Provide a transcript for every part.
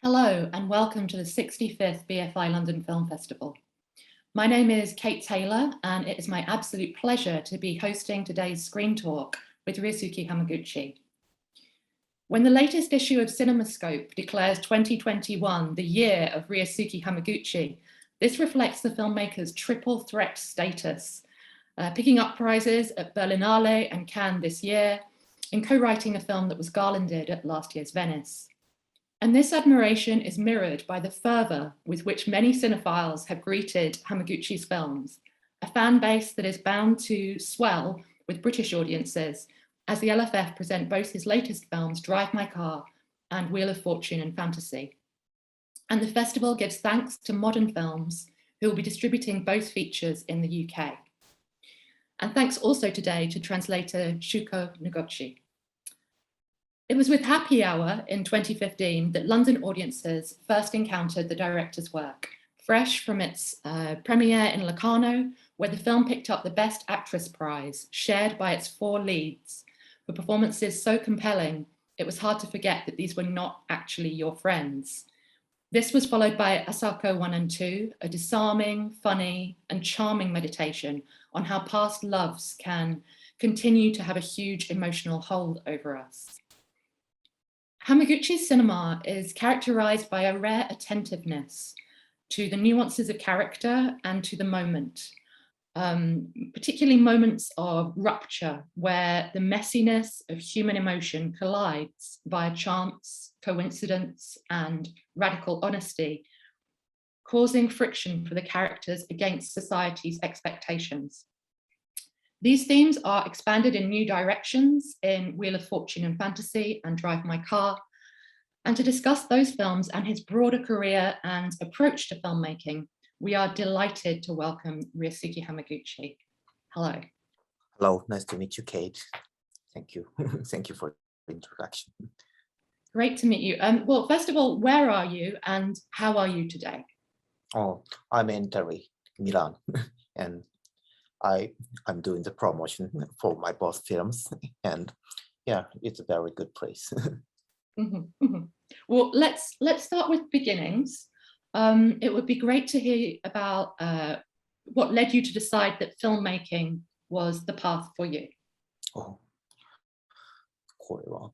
Hello and welcome to the 65th BFI London Film Festival. My name is Kate Taylor and it is my absolute pleasure to be hosting today's screen talk with Ryosuke Hamaguchi. When the latest issue of CinemaScope declares 2021 the year of Ryosuke Hamaguchi, this reflects the filmmaker's triple threat status, picking up prizes at Berlinale and Cannes this year, and co-writing a film that was garlanded at last year's Venice. And this admiration is mirrored by the fervor with which many cinephiles have greeted Hamaguchi's films, a fan base that is bound to swell with British audiences as the LFF present both his latest films, Drive My Car and Wheel of Fortune and Fantasy. And the festival gives thanks to Modern Films, who will be distributing both features in the UK. And thanks also today to translator Shuko Noguchi. It was with Happy Hour in 2015 that London audiences first encountered the director's work, fresh from its premiere in Locarno, where the film picked up the Best Actress prize, shared by its four leads, for performances so compelling, it was hard to forget that these were not actually your friends. This was followed by Asako 1 and 2, a disarming, funny, and charming meditation on how past loves can continue to have a huge emotional hold over us. Hamaguchi's cinema is characterized by a rare attentiveness to the nuances of character and to the moment, particularly moments of rupture where the messiness of human emotion collides via chance, coincidence, and radical honesty, causing friction for the characters against society's expectations. These themes are expanded in new directions in Wheel of Fortune and Fantasy and Drive My Car. And to discuss those films and his broader career and approach to filmmaking, we are delighted to welcome Ryosuke Hamaguchi. Hello. Hello, nice to meet you, Kate. Thank you. Thank you for the introduction. Great to meet you. Well, first of all, where are you and how are you today? Oh, I'm in Italy, Milan, and I'm doing the promotion for my both films, and yeah, it's a very good place. Well, let's start with beginnings. It would be great to hear about what led you to decide that filmmaking was the path for you. これは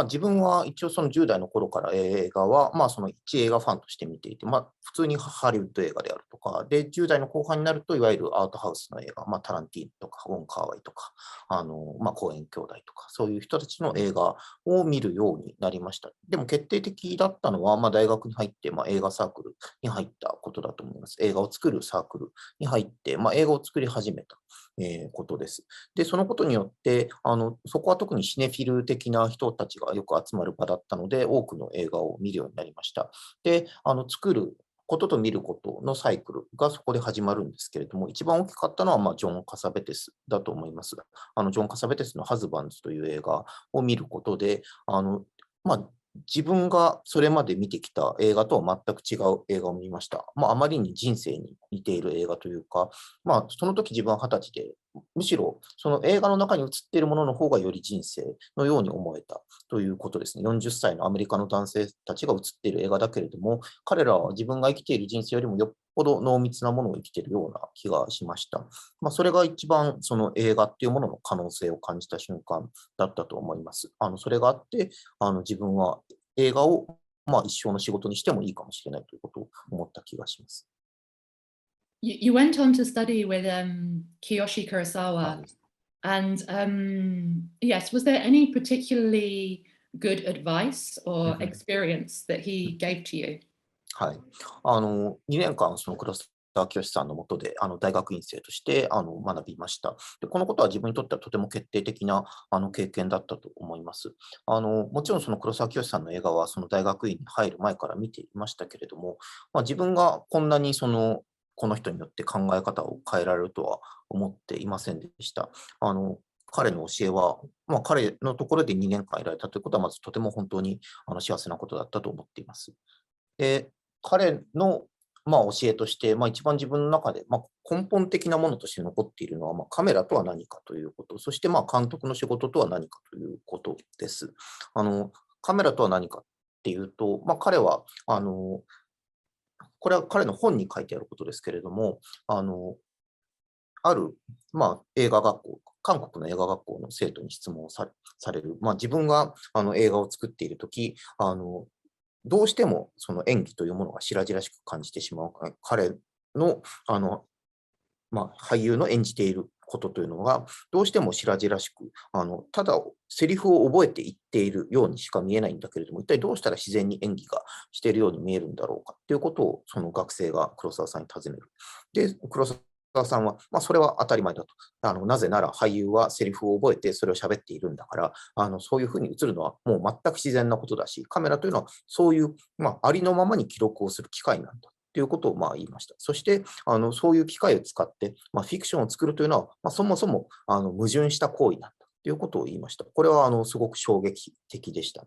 自分は一応その10代の頃から映画は、その一映画ファンとして見ていて、普通にハリウッド映画であるとか、で、10代の後半になると、いわゆるアートハウスの映画、タランティーノとか、ウォン・カーワイとか、コーエン兄弟とか、そういう人たちの映画を見るようになりました。でも決定的だったのは、大学に入って、映画サークルに入ったことだと思います。映画を作るサークルに入って、映画を作り始めた。ことです。で、そのことによって、そこは特にシネフィル的な人たちがよく集まる場だったので、多くの映画を見るようになりました。で、作ることと見ることのサイクルがそこで始まるんですけれども、一番大きかったのは、ジョン・カサベテスだと思います。ジョン・カサベテスのハズバンズという映画を見ることで、自分がそれまで見てきた映画とは全く違う映画を見ました。あまりに人生に似ている映画というか、その時自分は20歳で、むしろその映画の中に映っているものの方がより人生のように思えたということですね。40歳のアメリカの男性たちが映っている映画だけれども、彼らは自分が生きている人生よりもよっぽど濃密なものを生きているような気がしました。それが一番その映画っていうものの可能性を感じた瞬間だったと思います。それがあって、自分は映画を一生の仕事にしてもいいかもしれないということを思った気がします。You went on to study with Kiyoshi Kurosawa, and yes, was there any particularly good advice or experience that he gave to you? はい。2年間、その黒沢清さんの下で、大学院生として学びました。で、このことは自分にとってはとても決定的な経験だったと思います。もちろんその黒沢清さんの映画は、その大学院に入る前から見ていましたけれども、自分がこんなにこの人によって考え方を変えられるとは思っていませんでした。彼の教えは、彼のところで2年間いられたということは、まずとても本当に幸せなことだったと思っています。で、彼の教えとして、一番自分の中で、根本的なものとして残っているのは、カメラとは何かということ、そして監督の仕事とは何かということです。カメラとは何かっていうと、彼は、これは彼の本に書いてあることですけれども、あの、ある、映画学校、韓国の映画学校の生徒に質問をされる。自分が映画を作っているとき、どうしてもその演技というものが白々しく感じてしまう。彼の、あの、俳優の演じていることというのが、どうしても白々しく、ただセリフを覚えて言っているようにしか見えないんだけれども、一体どうしたら自然に演技がしているように見えるんだろうかっていうことを、その学生が黒沢さんに尋ねる。で、黒沢さんは、それは当たり前だと。なぜなら俳優はセリフを覚えてそれを喋っているんだから、そういうふうに映るのはもう全く自然なことだし、カメラというのはそういう、ありのままに記録をする機械なんだ。ということを言いました。そして、そういう機械を使って、フィクションを作るというのは、そもそも矛盾した行為なんだということを言いました。これはすごく衝撃的でした。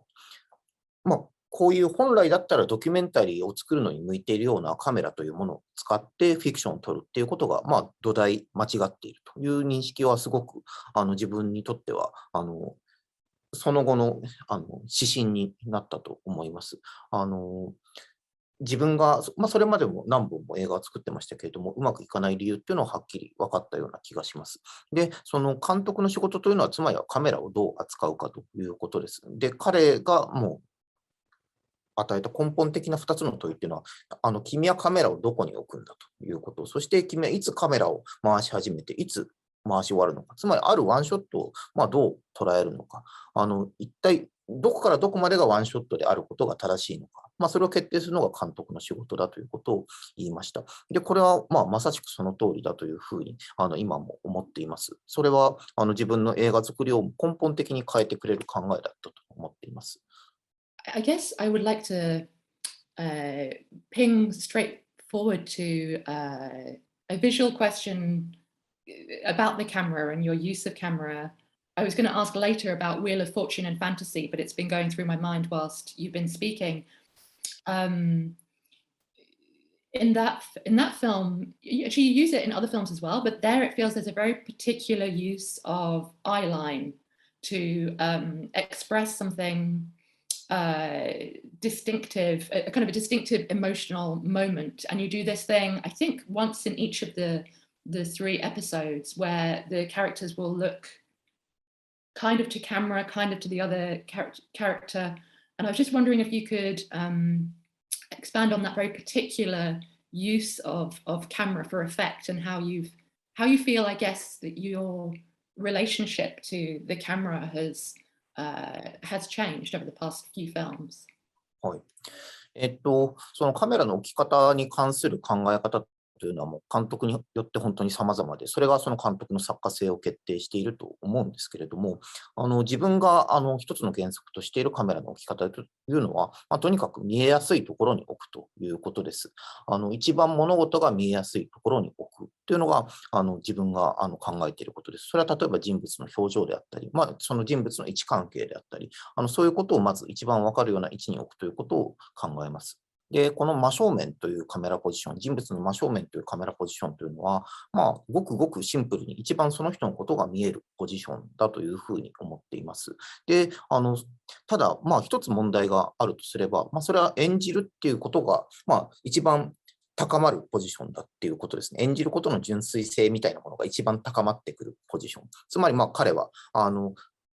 こういう本来だったらドキュメンタリーを作るのに向いているようなカメラというものを使ってフィクションを撮るっていうことが、土台間違っているという認識はすごく自分にとってはその後の指針になったと思います。自分が、それまでも何本も映画を作ってましたけれども、うまくいかない理由っていうのははっきり分かったような気がします。で、その監督の仕事というのは、つまりはカメラをどう扱うかということです。で、彼がもう与えた根本的な2つの問いっていうのは、君はカメラをどこに置くんだということ、そして君はいつカメラを回し始めて、いつ回し終わるのか、つまりあるワンショットをどう捉えるのか、一体どこからどこまでがワンショットであることが正しいのか、それを決定するのが監督の仕事だということを言いました。で、これはまさしくその通りだというふうに今も思っています。それは自分の映画作りを根本的に変えてくれる考えだったと思っています。I guess I would like to ping straight forward to a visual question about the camera and your use of camera. I was going to ask later about Wheel of Fortune and Fantasy, but it's been going through my mind whilst you've been speaking. In that film, actually you use it in other films as well, but there it feels there's a very particular use of eye line to express something distinctive, a kind of a distinctive emotional moment. And you do this thing, I think, once in each of the 3 episodes, where the characters will look kind of to camera, kind of to the other character. And I was just wondering if you could expand on that very particular use of camera for effect, and how you feel, I guess, that your relationship to the camera has changed over the past few films. はい。そのカメラの置き方に関する考え方というのはもう監督によって本当に様々で、それがその監督の作家性を決定していると思うんですけれども、自分が一つの原則としているカメラの置き方というのは、とにかく見えやすいところに置くということです。一番物事が見えやすいところに置くというのが、自分が考えていることです。それは例えば人物の表情であったり、その人物の位置関係であったり、そういうことをまず一番わかるような位置に置くということを考えます。で、この真正面というカメラポジション、人物の真正面というカメラポジションというのは、ごくごくシンプルに一番その人のことが見えるポジションだというふうに思っています。で、ただ、一つ問題があるとすれば、それは演じるっていうことが、一番高まるポジションだっていうことですね。演じることの純粋性みたいなものが一番高まってくるポジション。つまり、彼は、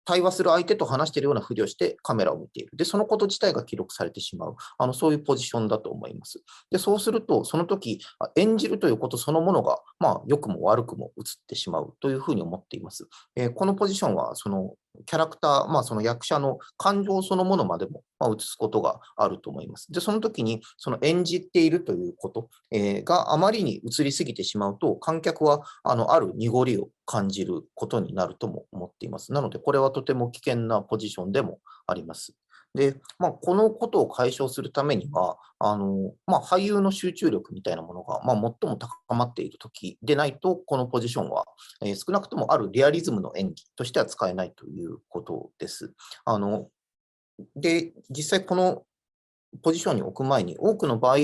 対話する相手と話しているようなふりをしてカメラを見ている。で、そのこと自体が記録されてしまう。そういうポジションだと思います。で、そうすると、その時、演じるということそのものが、良くも悪くも映ってしまうというふうに思っています。このポジションは、そのキャラクター、その役者の感情そのものまでも、映すことがあると思います。で、その時に、その演じているということ、があまりに映りすぎてしまうと、観客は、ある濁りを感じることになるとも思っています。なので、これはとても危険なポジションでもあります。で、このことを解消するためには、俳優の集中力みたいなものが、最も高まっている時でないと、このポジションは、少なくともあるリアリズムの演技としては使えないということです。で、実際このポジションに置く前に、多くの場合、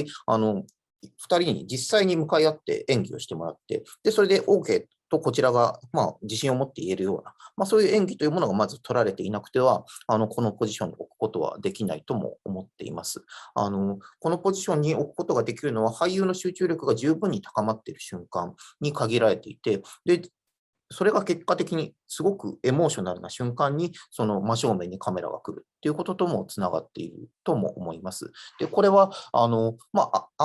2人に実際に向かい合って演技をしてもらって、で、それで OK とこちらが、自信を持って言えるような、そういう演技というものがまず取られていなくては、このポジションに置くことはできないとも思っています。このポジションに置くことができるのは、俳優の集中力が十分に高まっている瞬間に限られていて、で、それが結果的にすごくエモーショナルな瞬間に、その真正面にカメラが来るっていうことともつながっているとも思います。で、これは、あ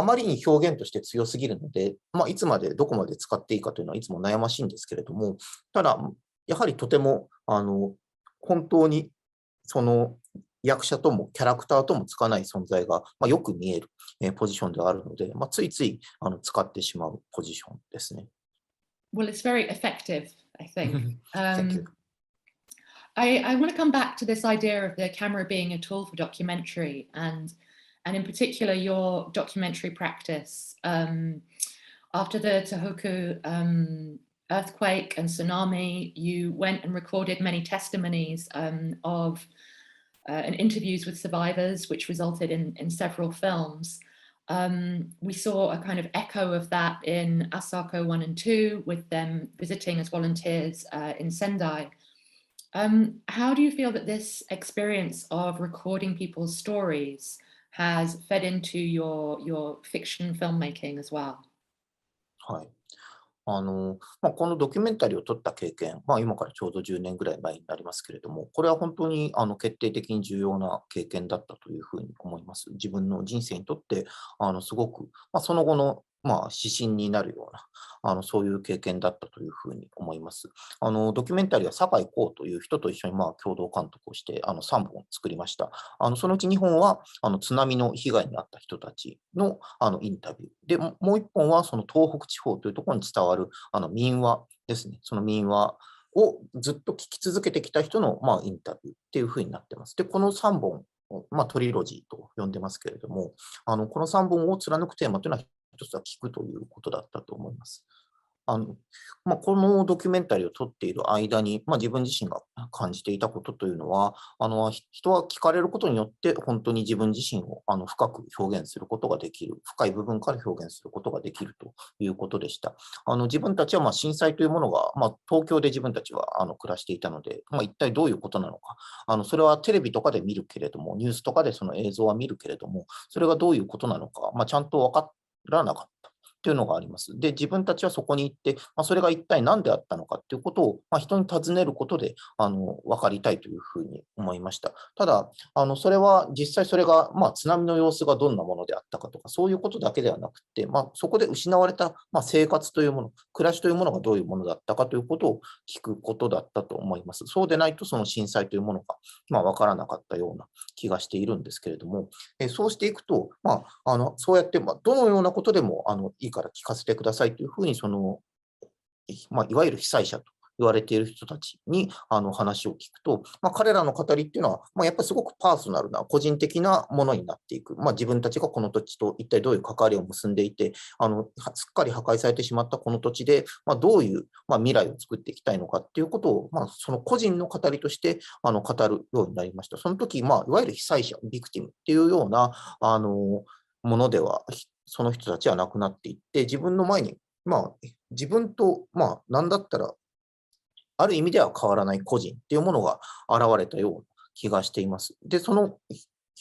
まりに表現として強すぎるので、いつまでどこまで使っていいかというのはいつも悩ましいんですけれども、ただ、やはりとても、本当に、その、役者ともキャラクターともつかない存在が、よく見える、ポジションではあるので、ついつい使ってしまうポジションですね。Well, it's very effective, I think. Thank you. I want to come back to this idea of the camera being a tool for documentary, and in particular your documentary practice. After the Tohoku earthquake and tsunami, you went and recorded many testimonies of and interviews with survivors, which resulted in several films. We saw a kind of echo of that in Asako 1 and 2, with them visiting as volunteers in Sendai. How do you feel that this experience of recording people's stories has fed into your fiction filmmaking as well? はい。このドキュメンタリーを撮った経験、今からちょうど10年ぐらい前になりますけれども、これは本当に決定的に重要な経験だったというふうに思います。自分の人生にとって、すごく、その後の、指針になるような、そういう経験だったというふうに思います。ドキュメンタリーは酒井光という人と一緒に、共同監督をして、3本作りました。そのうち2本は、津波の被害に遭った人たちの、インタビュー。で、もう1本は、その東北地方というところに伝わる、民話ですね。その民話をずっと聞き続けてきた人の、インタビューっていう風になってます。で、この3本を、トリロジーと呼んでますけれども、この3本を貫くテーマというのは、一つは聞くということだったと思います。あの、このドキュメンタリーを撮っている間に、自分自身が感じていたことというのは、人は聞かれることによって、本当に自分自身を深く表現することができる、深い部分から表現することができるということでした。自分たちは震災というものが、東京で自分たちは暮らしていたので、一体どういうことなのか、それはテレビとかで見るけれども、ニュースとかでその映像は見るけれども、それがどういうことなのか、ちゃんと分からなかった。というのがあります。で、自分たちはそこに行って、それが一体何であったのかっていうことを、人に尋ねることで、分かりたいというふうに思いました。ただ、それは、実際それが、津波の様子がどんなものであったかとか、そういうことだけではなくて、そこで失われた、生活というもの、暮らしというものがどういうものだったかということを聞くことだったと思います。そうでないと、その震災というものが、分からなかったような気がしているんですけれども、そうしていくと、そうやって、どのようなことでも、いいから聞かせてくださいというふうに、いわゆる被災者と言われている人たちに話を聞くと、彼らの語りっていうのは、やっぱりすごくパーソナルな、個人的なものになっていく。自分たちがこの土地と一体どういう関わりを結んでいて、すっかり破壊されてしまったこの土地で、どういう、未来を作っていきたいのかっていうことを、その個人の語りとして語るようになりました。その時、いわゆる被災者、ビクティムっていうような、ものでは、その人たちは亡くなっていって、自分の前に、自分と、なんだったら、ある意味では変わらない個人っていうものが現れたような気がしています。で、その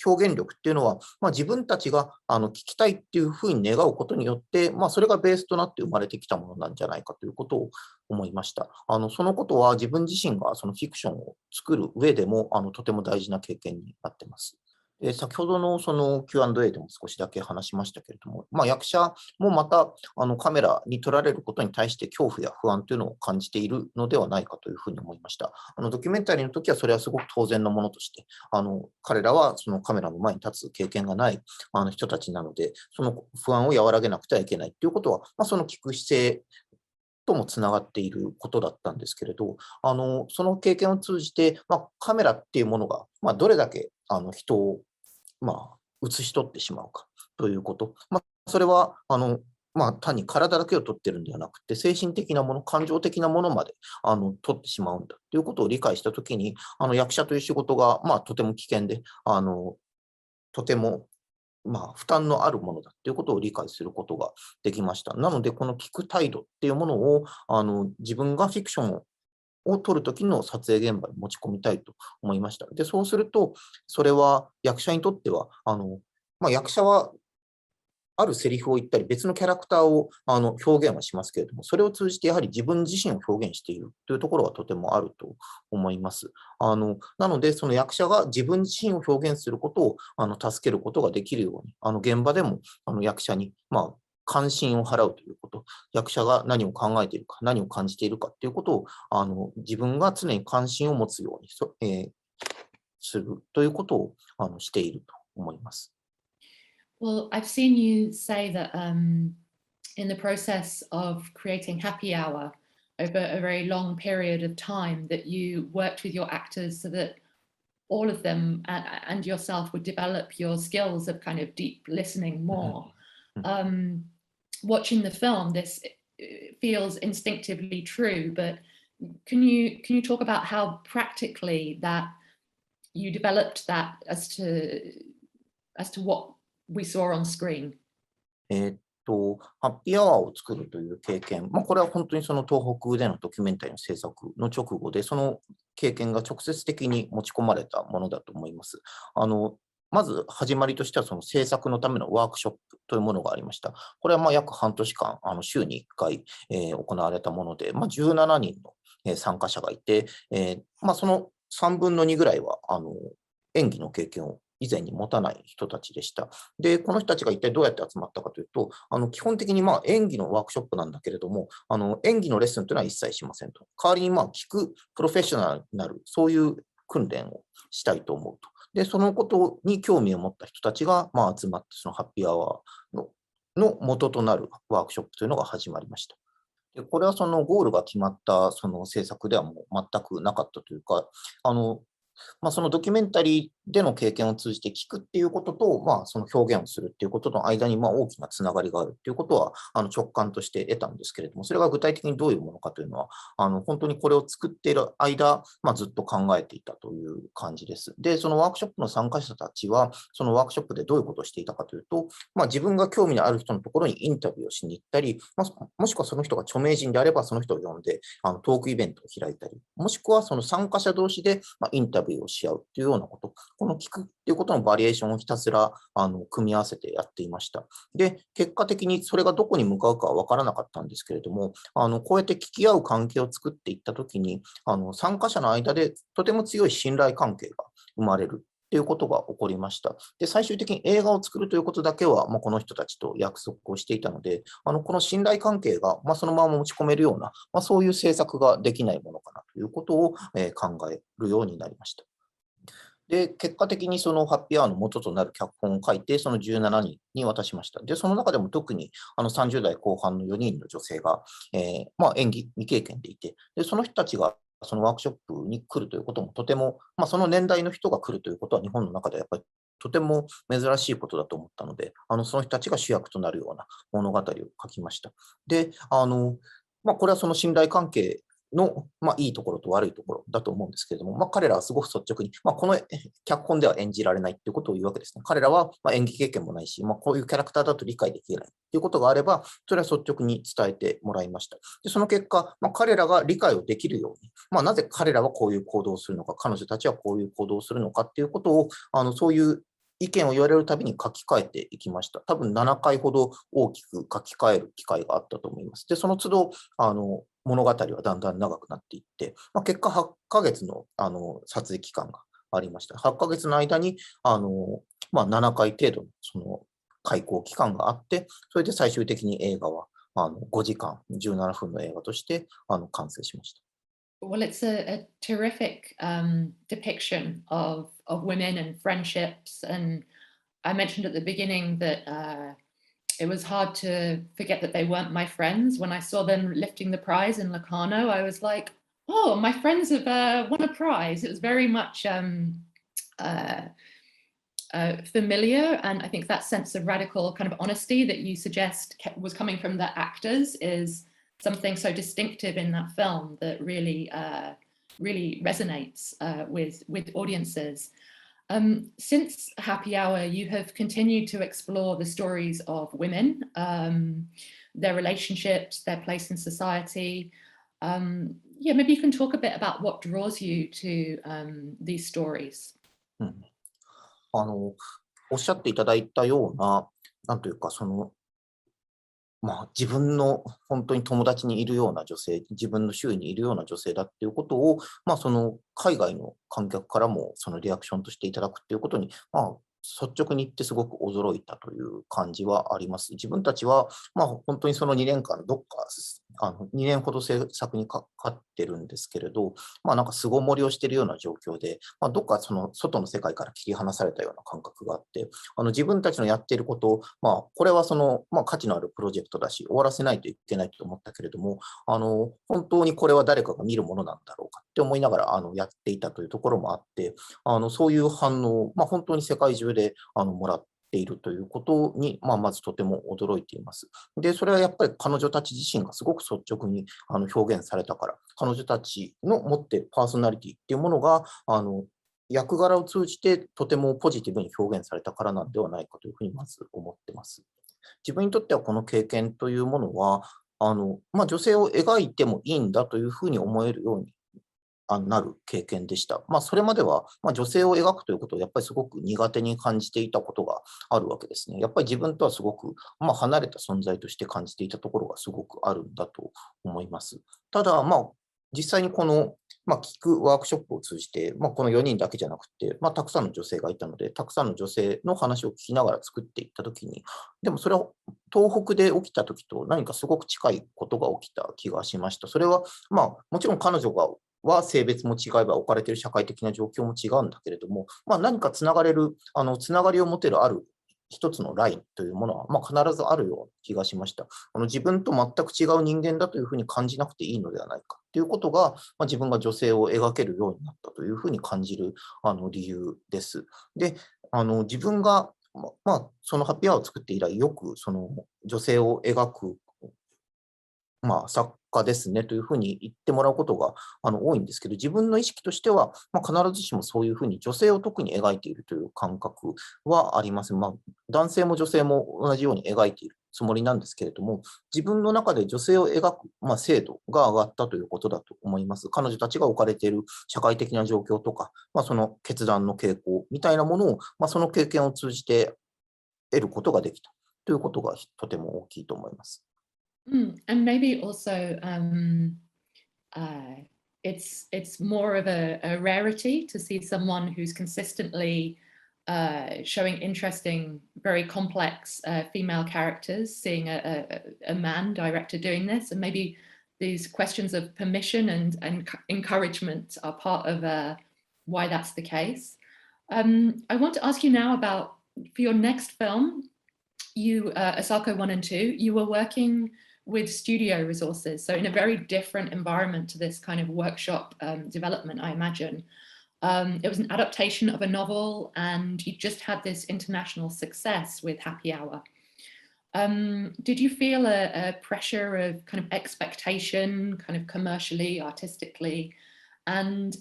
表現力っていうのは、自分たちが聞きたいっていうふうに願うことによって、それがベースとなって生まれてきたものなんじゃないかということを思いました。そのことは自分自身がそのフィクションを作る上でも、とても大事な経験になってます。で、先ほどのその Q&A でも少しだけ話しましたけれども、役者もまたカメラに撮られることに対して恐怖や不安というのを感じているのではないかというふうに思いました。ドキュメンタリーの時はそれはすごく当然のものとして、彼らはそのカメラの前に立つ経験がない人たちなので、その不安を和らげなくてはいけないということは、その聞く姿勢ともつながっていることだったんですけれど、その経験を通じて、カメラっていうものが、どれだけ人を、写し取ってしまうかということ。それは、単に体だけを撮ってるんではなくて、精神的なもの、感情的なものまで、撮ってしまうんだということを理解したときに、役者という仕事が、とても危険で、とても負担のあるものだっていうことを理解することができました。なので、この聞く態度っていうものを、自分がフィクションを撮るときの撮影現場に持ち込みたいと思いました。で、そうすると、それは役者にとっては、役者はあるセリフを言ったり、別のキャラクターを表現はしますけれども、それを通じてやはり自分自身を表現しているというところはとてもあると思います。なので、その役者が自分自身を表現することを助けることができるように、現場でも役者に、関心を払うということ、役者が何を考えているか、何を感じているかということを自分が常に関心を持つようにするということをしていると思います。Well, I've seen you say that in the process of creating Happy Hour over a very long period of time, that you worked with your actors so that all of them and yourself would develop your skills of kind of deep listening more. Watching the film, this feels instinctively true, but can you talk about how practically that you developed that as to what we saw on screen? ハッピーアワーを作るという経験、これは本当にその東北でのドキュメンタリーの制作の直後で、その経験が直接的に持ち込まれたものだと思います。まず始まりとしては、その制作のためのワークショップというものがありました。これは約半年間、週に1回、行われたもので、17人の参加者がいて、その3分の2ぐらいは演技の経験を以前に持たない人たちでした。で、この人たちが一体どうやって集まったかというと、基本的に演技のワークショップなんだけれども、演技のレッスンというのは一切しませんと。代わりに聞くプロフェッショナルになる、そういう訓練をしたいと思うと。で、そのことに興味を持った人たちが集まって、そのハッピーアワーの元となるワークショップというのが始まりました。で、これはそのゴールが決まったその制作ではもう全くなかったというか、そのドキュメンタリーでの経験を通じて聞くっていうことと、その表現をするっていうことの間に、大きなつながりがあるっていうことは、直感として得たんですけれども、それが具体的にどういうものかというのは、本当にこれを作っている間、ずっと考えていたという感じです。で、そのワークショップの参加者たちは、そのワークショップでどういうことをしていたかというと、自分が興味のある人のところにインタビューをしに行ったり、もしくはその人が著名人であれば、その人を呼んで、トークイベントを開いたり、もしくはその参加者同士で、インタビューをし合うというようなこと、この聞くっていうことのバリエーションをひたすら組み合わせてやっていました。で、結果的にそれがどこに向かうかは分からなかったんですけれども、こうやって聞き合う関係を作っていったときに、参加者の間でとても強い信頼関係が生まれる。っていうことが起こりました。で、最終的に映画を作るということだけは、この人たちと約束をしていたので、この信頼関係が、そのまま持ち込めるような、そういう制作ができないものかなということを、考えるようになりました。で、結果的にそのハッピーアワーの元となる脚本を書いて、その17人に渡しました。で、その中でも特に30代後半の4人の女性が、演技未経験でいて、で、その人たちがそのワークショップに来るということもとても、その年代の人が来るということは日本の中ではやっぱりとても珍しいことだと思ったので、その人たちが主役となるような物語を書きました。で、これはその信頼関係の、いいところと悪いところだと思うんですけれども、彼らはすごく率直に、この脚本では演じられないっていうことを言うわけですね。彼らは、演技経験もないし、こういうキャラクターだと理解できないっていうことがあれば、それは率直に伝えてもらいました。で、その結果、彼らが理解をできるように、なぜ彼らはこういう行動をするのか、彼女たちはこういう行動をするのかっていうことを、そういう意見を言われるたびに書き換えていきました。多分7回ほど大きく書き換える機会があったと思います。で、その都度、物語はだんだん長くなっていって、結果8ヶ月の、撮影期間がありました。8ヶ月の間に、7回程度のその開講期間があって、それで最終的に映画は、5時間17分の映画として、完成しました。Well, it's a terrific depiction of women and friendships. And I mentioned at the beginning that it was hard to forget that they weren't my friends. When I saw them lifting the prize in Locarno, I was like, oh, my friends have won a prize. It was very much familiar. And I think that sense of radical kind of honesty that you suggest was coming from the actors is something so distinctive in that film that really, really resonates with audiences. Since Happy Hour, you have continued to explore the stories of women, their relationships, their place in society. Yeah, maybe you can talk a bit about what draws you to these stories. うん、あの、おっしゃっていただいたような、なんというか、自分の本当に友達にいるような女性、自分の周囲にいるような女性だっていうことを、海外の観客からもそのリアクションとしていただくっていうことに、率直に言ってすごく驚いたという感じはあります。自分たちは、本当にその2年間、どっか、2年ほど制作にかかってるんですけれど、なんか巣ごもりをしているような状況で、どっかその外の世界から切り離されたような感覚があって、自分たちのやっていることを、これは価値のあるプロジェクトだし、終わらせないといけないと思ったけれども、本当にこれは誰かが見るものなんだろうかって思いながら、やっていたというところもあって、そういう反応を、本当に世界中で、もらっているということに、まずとても驚いています。で、それはやっぱり彼女たち自身がすごく率直に、表現されたから、彼女たちの持っているパーソナリティっていうものが、役柄を通じてとてもポジティブに表現されたからなんではないかというふうにまず思ってます。自分にとってはこの経験というものは、女性を描いてもいいんだというふうに思えるようになる経験でした。それまでは、女性を描くということをやっぱりすごく苦手に感じていたことがあるわけですね。やっぱり自分とはすごく、離れた存在として感じていたところがすごくあるんだと思います。ただ、実際にこの、聞くワークショップを通じて、この4人だけじゃなくて、たくさんの女性がいたので、たくさんの女性の話を聞きながら作っていったときに、でもそれは東北で起きたときと何かすごく近いことが起きた気がしました。それは、もちろん彼女は性別も違えば置かれている社会的な状況も違うんだけれども、何かつながれる、つながりを持てるある一つのラインというものは、必ずあるような気がしました。自分と全く違う人間だというふうに感じなくていいのではないかということが、自分が女性を描けるようになったというふうに感じる理由です。で、自分が、そのハッピーアワーを作って以来、よくその女性を描く作家ですねというふうに言ってもらうことが多いんですけど、自分の意識としては、必ずしもそういうふうに女性を特に描いているという感覚はあります。男性も女性も同じように描いているつもりなんですけれども、自分の中で女性を描く、精度が上がったということだと思います。彼女たちが置かれている社会的な状況とか、その決断の傾向みたいなものを、その経験を通じて得ることができたということがとても大きいと思います。And maybe also uh, it's more of a rarity to see someone who's consistently showing interesting, very complex female characters, seeing a man director doing this, and maybe these questions of permission and encouragement are part of why that's the case. I want to ask you now about for your next film, you Asako 1 and 2, you were working with studio resources, so in a very different environment to this kind of workshop development, I imagine. It was an adaptation of a novel, and you just had this international success with Happy Hour. Did you feel a pressure of kind of expectation, kind of commercially, artistically? And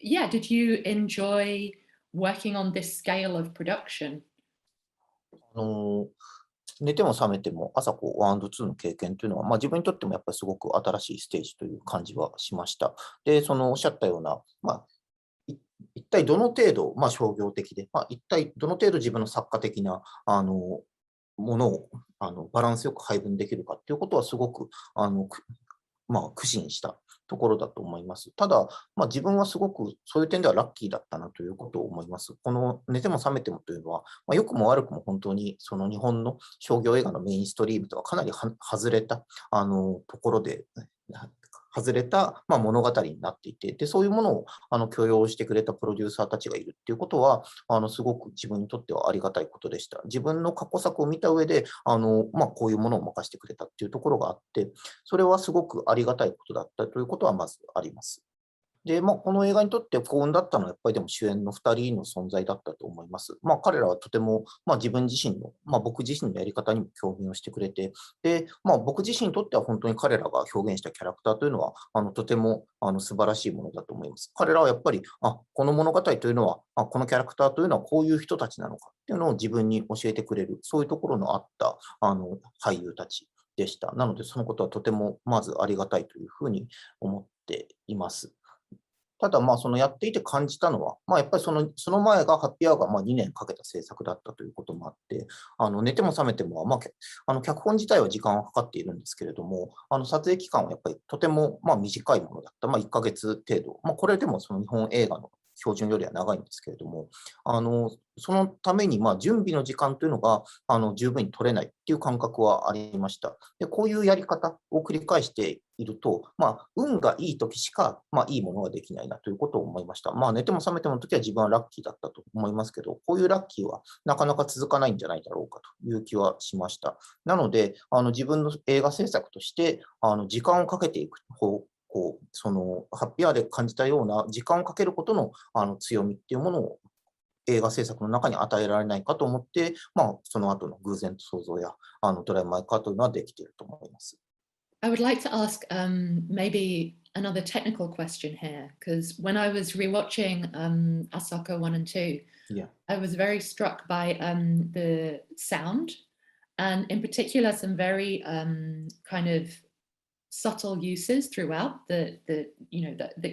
yeah, did you enjoy working on this scale of production? あの、寝ても覚めても朝子1&2の経験というのは、自分にとってもやっぱりすごく新しいステージという感じはしました。で、そのおっしゃったような、い一体どの程度、商業的で、一体どの程度自分の作家的な、ものを、バランスよく配分できるかっていうことはすごく、苦心したところだと思います。ただ、自分はすごくそういう点ではラッキーだったなということを思います。この寝ても覚めてもというのは、良くも悪くも本当にその日本の商業映画のメインストリームとはかなり外れたところで、外れた、物語になっていて、で、そういうものを許容してくれたプロデューサーたちがいるっていうことは、すごく自分にとってはありがたいことでした。自分の過去作を見た上で、こういうものを任せてくれたっていうところがあって、それはすごくありがたいことだったということはまずあります。で、この映画にとって幸運だったのは、やっぱりでも主演の2人の存在だったと思います。彼らはとても、自分自身の、僕自身のやり方にも興味をしてくれて、で、僕自身にとっては本当に彼らが表現したキャラクターというのは、とても、素晴らしいものだと思います。彼らはやっぱり、この物語というのは、このキャラクターというのはこういう人たちなのかっていうのを自分に教えてくれる、そういうところのあった、俳優たちでした。なので、そのことはとてもまずありがたいというふうに思っています。ただ、そのやっていて感じたのは、やっぱりその前がハッピーアワーが2年かけた制作だったということもあって、寝ても覚めてもは、脚本自体は時間はかかっているんですけれども、撮影期間はやっぱりとても、短いものだった。1ヶ月程度。これでもその日本映画の標準よりは長いんですけれども、そのために、準備の時間というのが、十分に取れないっていう感覚はありました。で、こういうやり方を繰り返していると、運がいい時しか、いいものができないなということを思いました。寝ても覚めてもの時は自分はラッキーだったと思いますけど、こういうラッキーはなかなか続かないんじゃないだろうかという気はしました。なので、自分の映画制作として、時間をかけていく方向、そのハッピーアワーで感じたような時間をかけることの、強みっていうものを映画制作の中に与えられないかと思って、その後の偶然と想像や、ドライブ・マイ・カーというのはできていると思います。I would like to ask maybe another technical question here, because when I was rewatching Asako 1 and 2,いや、I was very struck by the sound, and in particular, some very kind of subtle uses throughout that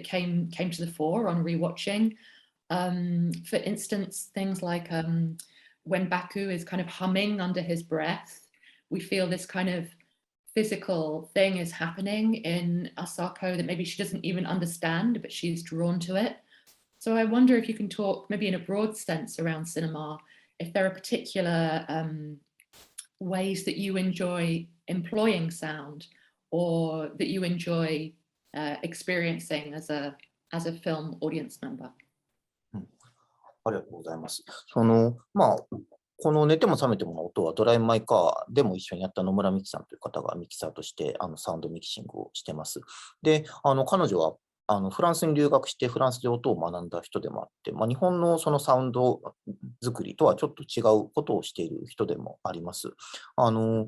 came to the fore on rewatching. For instance, things like when Baku is kind of humming under his breath, we feel this kind of physical thing is happening in Asako that maybe she doesn't even understand, but she's drawn to it. So I wonder if you can talk maybe in a broad sense around cinema, if there are particular ways that you enjoy employing sound or that you enjoy experiencing as a film audience member. うん、ありがとうございます。この寝ても覚めてもの音はドライブ・マイ・カーでも一緒にやった野村美樹さんという方がミキサーとしてサウンドミキシングをしてます。で、彼女はフランスに留学してフランスで音を学んだ人でもあって、日本のそのサウンド作りとはちょっと違うことをしている人でもあります。あの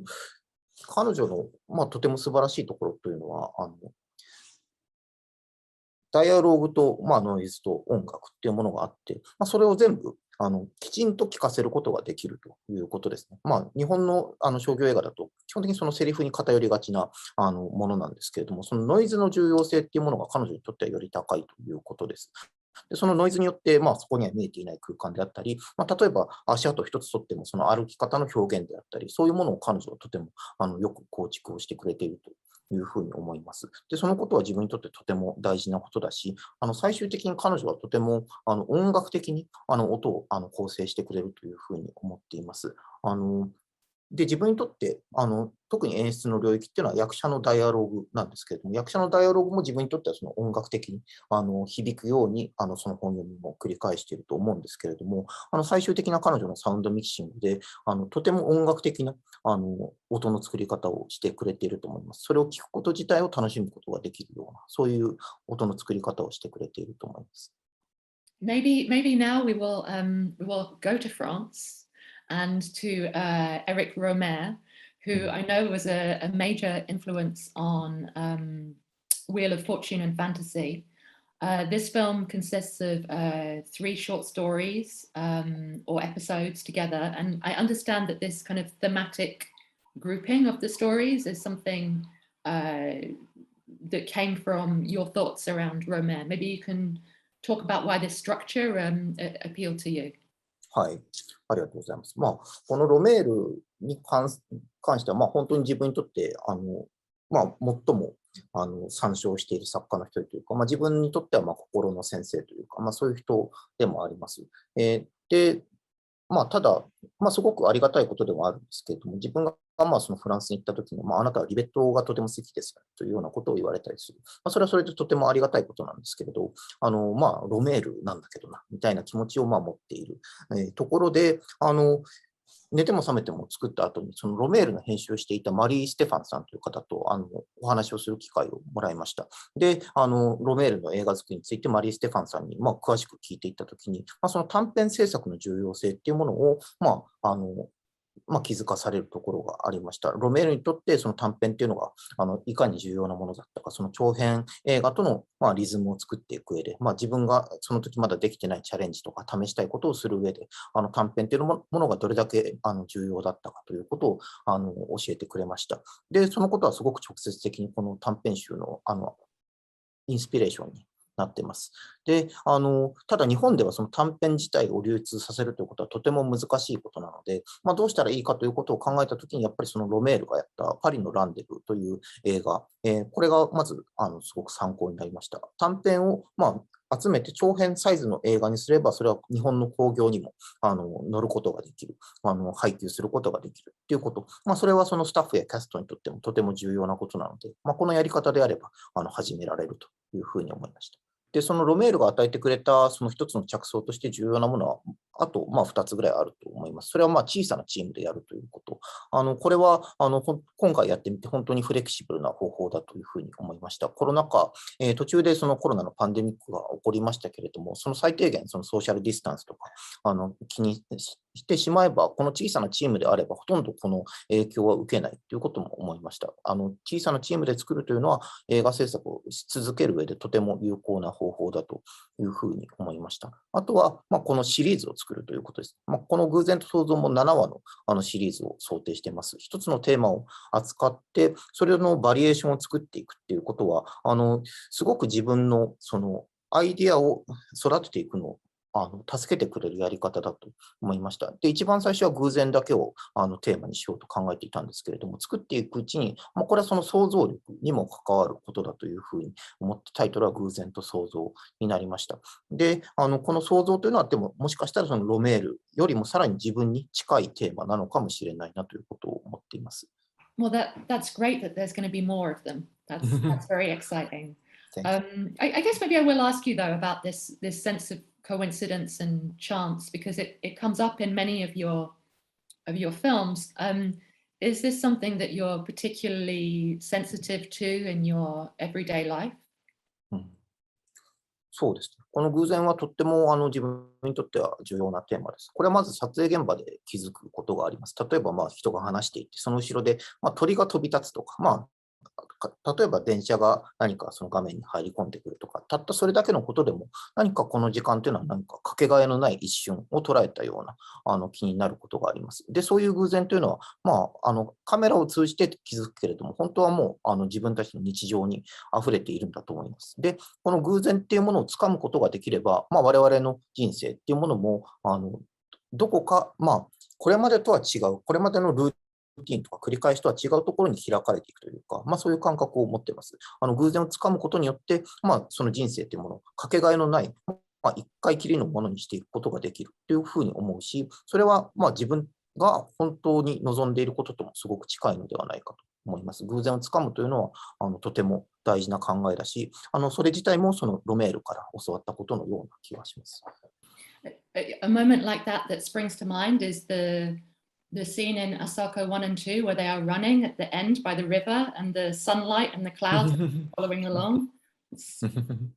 彼女の、とても素晴らしいところというのは、ダイアログと、ノイズと音楽っていうものがあって、それを全部、きちんと聞かせることができるということですね。日本の、商業映画だと、基本的にそのセリフに偏りがちな、ものなんですけれども、そのノイズの重要性っていうものが彼女にとってはより高いということです。で、そのノイズによって、そこには見えていない空間であったり、例えば足跡一つとっても、その歩き方の表現であったり、そういうものを彼女はとても、よく構築をしてくれているというふうに思います。で、そのことは自分にとってとても大事なことだし、最終的に彼女はとても、音楽的に、音を、構成してくれるというふうに思っています。で、自分にとって、特に演出の領域っていうのは役者のダイアログなんですけれども、役者のダイアログも自分にとってはその音楽的に、響くように、その本読みも繰り返していると思うんですけれども、最終的な彼女のサウンドミキシングで、とても音楽的な、音の作り方をしてくれていると思います。それを聞くこと自体を楽しむことができるような、そういう音の作り方をしてくれていると思います。Maybe now we will go to France and to Eric Romer, who I know was a major influence on Wheel of Fortune and Fantasy. This film consists of 3 short stories or episodes together, and I understand that this kind of thematic grouping of the stories is something that came from your thoughts around Romer. Maybe you can talk about why this structure appealed to you. はい、ありがとうございます。このロメールに関しては、本当に自分にとって、最も参照している作家の一人というか、自分にとっては心の先生というか、そういう人でもあります。で、ただ、すごくありがたいことでもあるんですけれども、自分がそのフランスに行った時に、あなたはリベットがとても好きですよねというようなことを言われたりする。それはそれでとてもありがたいことなんですけれど、ロメールなんだけどな、みたいな気持ちを持っている、ところで、寝ても覚めても作った後に、そのロメールの編集をしていたマリー・ステファンさんという方とお話をする機会をもらいました。で、ロメールの映画作りについてマリー・ステファンさんに、詳しく聞いていったときに、その短編制作の重要性っていうものを、気づかされるところがありました。ロメールにとってその短編っていうのがいかに重要なものだったか、その長編映画とのリズムを作っていく上で、自分がその時まだできてないチャレンジとか試したいことをする上で、短編っていうものがどれだけ重要だったかということを教えてくれました。で、そのことはすごく直接的にこの短編集のインスピレーションになってます。で、ただ日本ではその短編自体を流通させるということはとても難しいことなので、どうしたらいいかということを考えたときに、やっぱりそのロメールがやったパリのランデブーという映画、これがまずすごく参考になりました。短編を集めて長編サイズの映画にすれば、それは日本の興行にも乗ることができる、配給することができるということ、それはそのスタッフやキャストにとってもとても重要なことなので、このやり方であれば始められるというふうに思いました。で、そのロメールが与えてくれたその一つの着想として重要なものは、あと2つぐらいあると思います。それは小さなチームでやるということ。これは今回やってみて本当にフレキシブルな方法だというふうに思いました。コロナ禍、途中でそのコロナのパンデミックが起こりましたけれども、その最低限そのソーシャルディスタンスとか気にしてしまえば、この小さなチームであればほとんどこの影響は受けないということも思いました。小さなチームで作るというのは映画制作をし続ける上でとても有効な方法だというふうに思いました。あとは、このシリーズを作るということです。この偶然と想像も7話のシリーズを想定しています。一つのテーマを扱って、それのバリエーションを作っていくっていうことは、すごく自分のそのアイディアを育てていくのを助けてくれるやり方だと思いました。で、一番最初は偶然だけをテーマにしようと考えていたんですけれども、作っていくうちに、これはその想像力にも関わることだというふうに思って、タイトルは偶然と想像になりました。で、この想像というのは、でももしかしたらそのロメールよりもさらに自分に近いテーマなのかもしれないなということを思っています。Well, that's great that there's going to be more of them. That's very exciting. I guess maybe I will ask you though about this sense of coincidence and chance because it comes up in many of your films. Is this something that you're particularly sensitive to in your everyday life? そうですね。この偶然はとっても自分にとっては重要なテーマです。これはまず撮影現場で気づくことがあります。例えば人が話していて、その後ろで鳥が飛び立つとか、例えば電車が何かその画面に入り込んでくるとか、たったそれだけのことでも、何かこの時間というのは何かかけがえのない一瞬を捉えたような気になることがあります。で、そういう偶然というのは、カメラを通じて気づくけれども、本当はもう自分たちの日常に溢れているんだと思います。で、この偶然っていうものをつかむことができれば、我々の人生っていうものも、どこか、これまでとは違う、これまでのルーティンとか繰り返しとは違うところに開かれていくというか、そういう感覚を持っています。偶然をつかむことによって、その人生というものをかけがえのない、一回きりのものにしていくことができるというふうに思うし、それは自分が本当に望んでいることともすごく近いのではないかと思います。偶然をつかむというのはとても大事な考えだし、それ自体もそのロメールから教わったことのような気がします。A moment like that that springs to mind is the scene in Asako 1 and 2 where they are running at the end by the river and the sunlight and the clouds following along. It's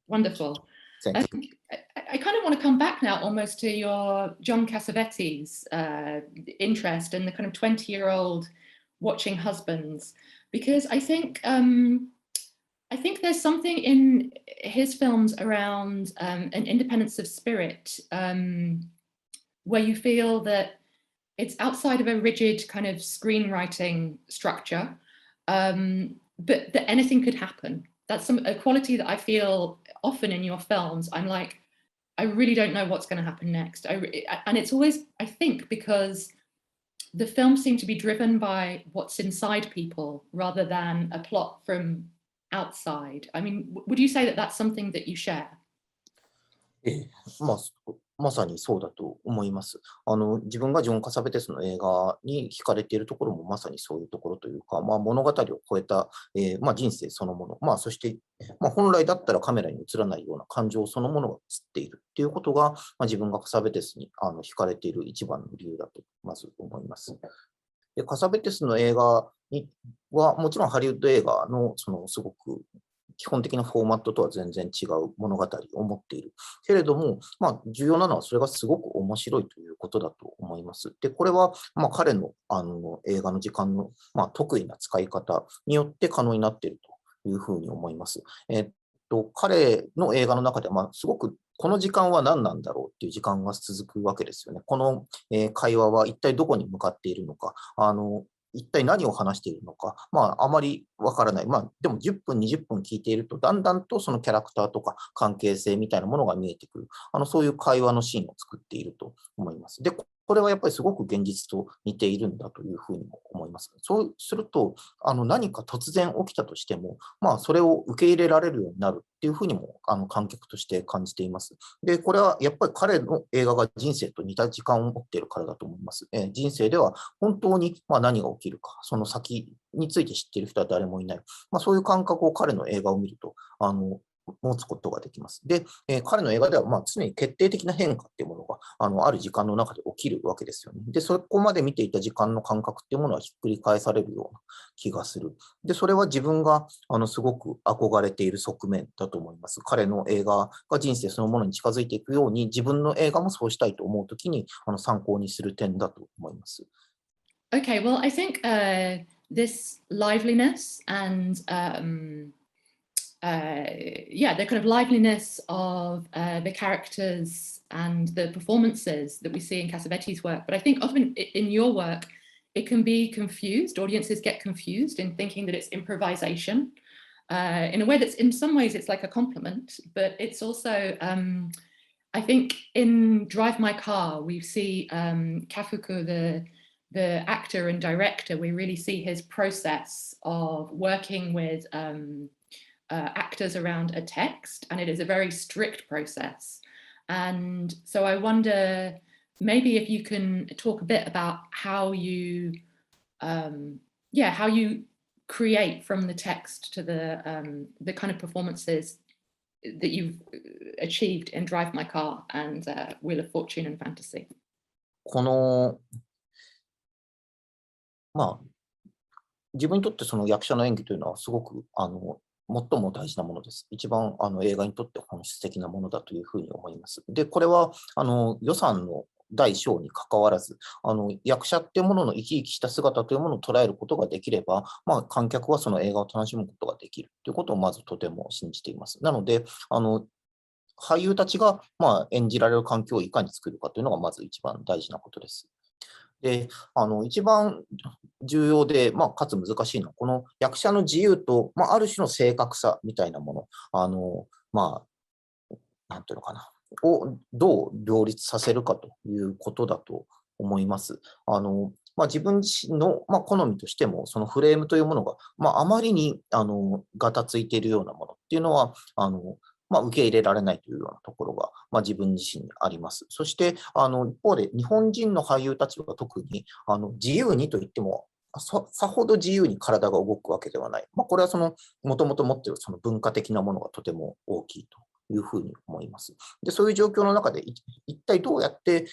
wonderful. Thank you. I kind of want to come back now almost to your John Cassavetes interest in the kind of 20-year-old watching husbands, because I think there's something in his films around an independence of spirit where you feel that it's outside of a rigid kind of screenwriting structure, but that anything could happen. That's a quality that I feel often in your films. I'm like, I really don't know what's going to happen next. And it's always, I think, because the films seem to be driven by what's inside people rather than a plot from outside. I mean, would you say that that's something that you share? まさにそうだと思います。自分がジョン・カサベテスの映画に惹かれているところもまさにそういうところというか、物語を超えた、人生そのもの、そして、本来だったらカメラに映らないような感情そのものが映っているっていうことが、自分がカサベテスに惹かれている一番の理由だとまず思います。で、カサベテスの映画は、もちろんハリウッド映画の、すごく基本的なフォーマットとは全然違う物語を持っている。けれども、重要なのはそれがすごく面白いということだと思います。で、これは、彼の、映画の時間の、得意な使い方によって可能になっているというふうに思います。彼の映画の中では、すごくこの時間は何なんだろうっていう時間が続くわけですよね。この、会話は一体どこに向かっているのか、一体何を話しているのか、あまりわからない。でも10分、20分聞いていると、だんだんとそのキャラクターとか関係性みたいなものが見えてくる。そういう会話のシーンを作っていると思います。で、これはやっぱりすごく現実と似ているんだというふうにも思います。そうすると、何か突然起きたとしても、それを受け入れられるようになるっていうふうにも、観客として感じています。で、これはやっぱり彼の映画が人生と似た時間を持っているからだと思います。人生では本当に何が起きるか、その先について知っている人は誰もいない。そういう感覚を彼の映画を見ると、持つことができます。で、彼の映画では常に決定的な変化っていうものがある時間の中で起きるわけですよね。で、そこまで見ていた時間の感覚っていうものはひっくり返されるような気がする。で、それは自分がすごく憧れている側面だと思います。彼の映画が人生そのものに近づいていくように、自分の映画もそうしたいと思うときに参考にする点だと思います。Okay, well, I think this liveliness and yeah, the kind of liveliness of the characters and the performances that we see in Cassavetes' work. But I think often in your work, it can be confused. Audiences get confused in thinking that it's improvisation in a way that's in some ways it's like a compliment, but it's also, I think in Drive My Car, we see Kafuku, the actor and director, we really see his process of working with actors around a text, and it is a very strict process. And so I wonder maybe if you can talk a bit about how you, how you create from the text to the kind of performances that you've achieved in Drive My Car and Wheel of Fortune and Fantasy. この、まあ、自分にとってその役者の演技というのはすごく、最も大事なものです。一番映画にとって本質的なものだというふうに思います。で、これは予算の大小に関わらず、役者っていうものの生き生きした姿というものを捉えることができれば、観客はその映画を楽しむことができるということをまずとても信じています。なので、俳優たちが演じられる環境をいかに作るかというのがまず一番大事なことです。で、一番重要で、かつ難しいのは、この役者の自由と、ある種の正確さみたいなもの、なんていうのかな、をどう両立させるかということだと思います。自分自身の、好みとしても、そのフレームというものが、あまりに、がたついているようなものっていうのは、受け入れられないというようなところが、自分自身にあります。そして、一方で、日本人の俳優たちは特に、自由にと言っても、さほど自由に体が動くわけではない。これはもともと持っているその文化的なものがとても大きいというふうに思います。で、そういう状況の中で、一体どうやって、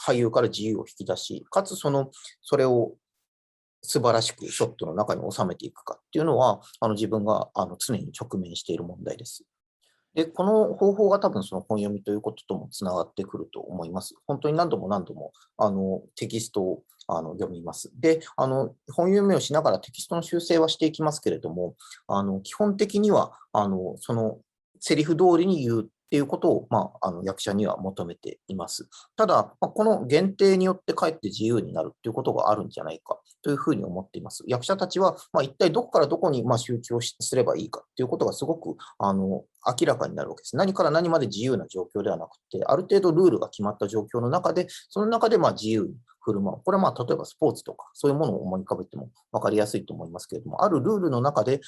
俳優から自由を引き出し、かつそれを素晴らしくショットの中に収めていくかっていうのは、自分が常に直面している問題です。で、この方法が多分その本読みということともつながってくると思います。本当に何度も何度もテキストを読みます。で、本読みをしながらテキストの修正はしていきますけれども、基本的にはそのセリフ通りに言うっていうことを、役者には求めています。ただ、この限定によってかえって自由になるっていうことがあるんじゃないかというふうに思っています。役者たちは、一体どこからどこに集中すればいいかっていうことがすごく明らかになるわけです。何から何まで自由な状況ではなくて、ある程度ルールが決まった状況の中で、その中で自由に振る舞う。これは例えばスポーツとか、そういうものを思い浮かべても分かりやすいと思いますけれども、あるルールの中で、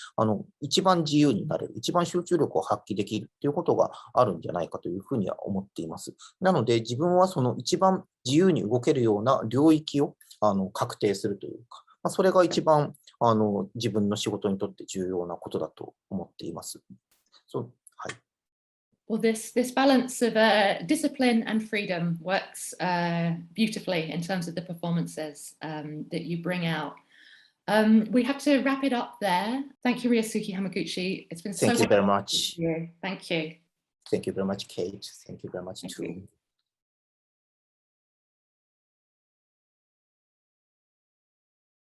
一番自由になれる、一番集中力を発揮できるということがあるんじゃないかというふうには思っています。なので、自分はその一番自由に動けるような領域を確定するというか、それが一番自分の仕事にとって重要なことだと思っています。はい。Well, this balance of discipline and freedom works beautifully in terms of the performances that you bring out. We have to wrap it up there. Thank you, Ryosuke Hamaguchi. It's been so Thank you very wonderful much. to meet you. Thank you. Thank you very much, Kate. Thank you very much Thank too. you.